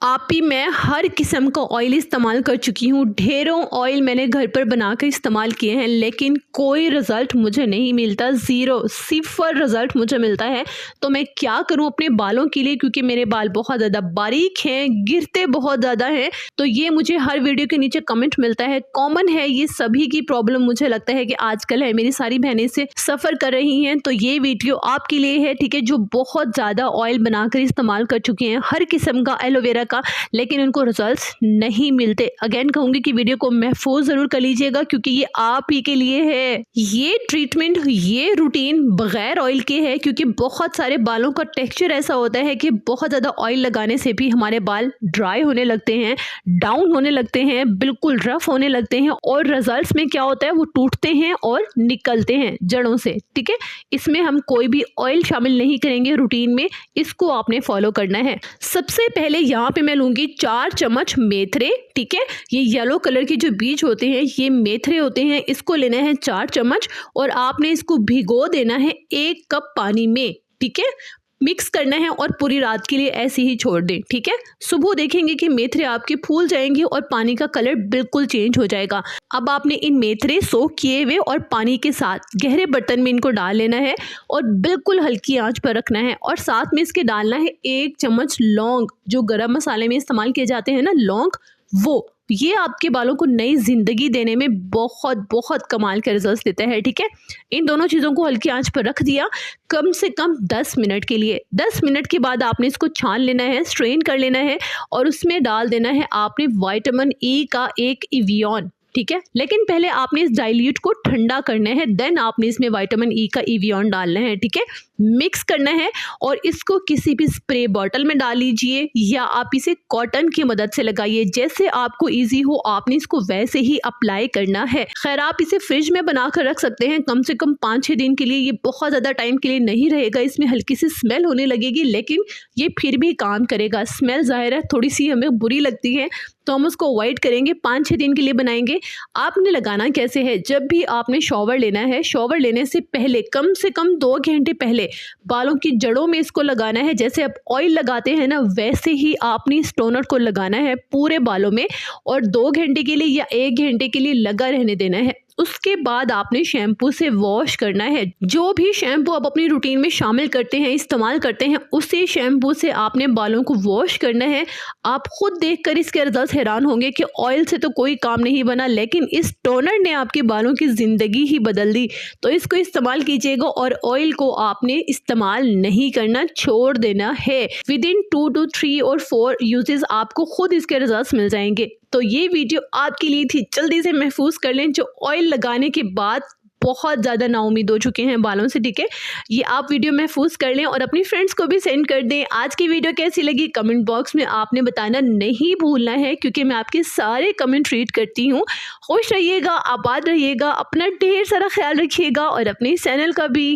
आप ही मैं हर किस्म का ऑयल इस्तेमाल कर चुकी हूँ। ढेरों ऑयल मैंने घर पर बनाकर इस्तेमाल किए हैं, लेकिन कोई रिज़ल्ट मुझे नहीं मिलता। ज़ीरो, सिफ़र रिज़ल्ट मुझे मिलता है। तो मैं क्या करूँ अपने बालों के लिए, क्योंकि मेरे बाल बहुत ज़्यादा बारीक हैं, गिरते बहुत ज़्यादा हैं। तो ये मुझे हर वीडियो के नीचे कमेंट मिलता है, कॉमन है, ये सभी की प्रॉब्लम मुझे लगता है कि आजकल है। मेरी सारी बहनें इससे सफ़र कर रही हैं। तो ये वीडियो आपके लिए है, ठीक है, जो बहुत ज़्यादा ऑयल बनाकर इस्तेमाल कर चुके हैं, हर किस्म का एलोवेरा का, लेकिन उनको रिजल्ट्स नहीं मिलते। अगेन कहूंगी कि वीडियो को महफूज जरूर कर लीजिएगा, क्योंकि ये आप ही के लिए है। ये ट्रीटमेंट, ये रूटीन बगैर ऑयल के है, क्योंकि बहुत सारे बालों का टेक्सचर ऐसा होता है कि बहुत ज़्यादा ऑयल लगाने से भी हमारे बाल ड्राई होने लगते हैं, डाउन होने लगते हैं, बिल्कुल रफ होने लगते हैं, और रिजल्ट्स में क्या होता है, वो टूटते हैं और निकलते हैं जड़ों से। ठीक है, इसमें हम कोई भी ऑयल शामिल नहीं करेंगे रूटीन में, इसको आपने फॉलो करना है। सबसे पहले यहाँ पे मैं लूंगी 4 चम्मच मेथरे। ठीक है, ये येलो कलर के जो बीज होते हैं ये मेथरे होते हैं, इसको लेना है 4 चम्मच, और आपने इसको भिगो देना है 1 कप पानी में। ठीक है, मिक्स करना है और पूरी रात के लिए ऐसे ही छोड़ दें। ठीक है, सुबह देखेंगे कि मेथरे आपके फूल जाएंगे और पानी का कलर बिल्कुल चेंज हो जाएगा। अब आपने इन मेथरे सोख किए हुए और पानी के साथ गहरे बर्तन में इनको डाल लेना है और बिल्कुल हल्की आंच पर रखना है, और साथ में इसके डालना है 1 चम्मच लौंग, जो गरम मसाले में इस्तेमाल किए जाते हैं ना लौंग, वो। ये आपके बालों को नई जिंदगी देने में बहुत बहुत कमाल के रिजल्ट्स देता है। ठीक है, इन दोनों चीज़ों को हल्की आंच पर रख दिया कम से कम 10 मिनट के लिए। 10 मिनट के बाद आपने इसको छान लेना है, स्ट्रेन कर लेना है, और उसमें डाल देना है आपने विटामिन ई का 1 इवियन। ठीक है, लेकिन पहले आपने इस डाइल्यूट को ठंडा करना है, देन आपने इसमें विटामिन ई का इवियन डालना है। ठीक है, मिक्स करना है और इसको किसी भी स्प्रे बॉटल में डाल लीजिए, या आप इसे कॉटन की मदद से लगाइए, जैसे आपको इजी हो आपने इसको वैसे ही अप्लाई करना है। खैर, आप इसे फ्रिज में बनाकर रख सकते हैं कम से कम 5-6 दिन के लिए। ये बहुत ज़्यादा टाइम के लिए नहीं रहेगा, इसमें हल्की सी स्मेल होने लगेगी, लेकिन ये फिर भी काम करेगा। स्मेल जाहिर है थोड़ी सी हमें बुरी लगती है, तो हम उसको अवॉइड करेंगे। 5-6 दिन के लिए बनाएंगे। आपने लगाना कैसे है, जब भी आपने शॉवर लेना है, शॉवर लेने से पहले कम से कम 2 घंटे पहले बालों की जड़ों में इसको लगाना है। जैसे आप ऑयल लगाते हैं ना, वैसे ही आपने इस टोनर को लगाना है पूरे बालों में, और 2 घंटे के लिए या 1 घंटे के लिए लगा रहने देना है। उसके बाद आपने शैम्पू से वॉश करना है। जो भी शैम्पू आप अपनी रूटीन में शामिल करते हैं, इस्तेमाल करते हैं, उसी शैम्पू से आपने बालों को वॉश करना है। आप खुद देखकर इसके रिजल्ट हैरान होंगे कि ऑयल से तो कोई काम नहीं बना, लेकिन इस टोनर ने आपके बालों की ज़िंदगी ही बदल दी। तो इसको इस्तेमाल कीजिएगा, और ऑयल को आपने इस्तेमाल नहीं करना, छोड़ देना है। विद इन 2 to 3 और 4 यूजेस आपको खुद इसके रिजल्ट मिल जाएंगे। तो ये वीडियो आपके लिए थी, जल्दी से महफूज कर लें, जो ऑयल लगाने के बाद बहुत ज़्यादा नाउमीद हो चुके हैं बालों से। ठीक है, ये आप वीडियो महफूज कर लें और अपनी फ्रेंड्स को भी सेंड कर दें। आज की वीडियो कैसी लगी कमेंट बॉक्स में आपने बताना नहीं भूलना है, क्योंकि मैं आपके सारे कमेंट रीड करती हूँ। खुश रहिएगा, आबाद रहिएगा, अपना ढेर सारा ख्याल रखिएगा, और अपने चैनल का भी।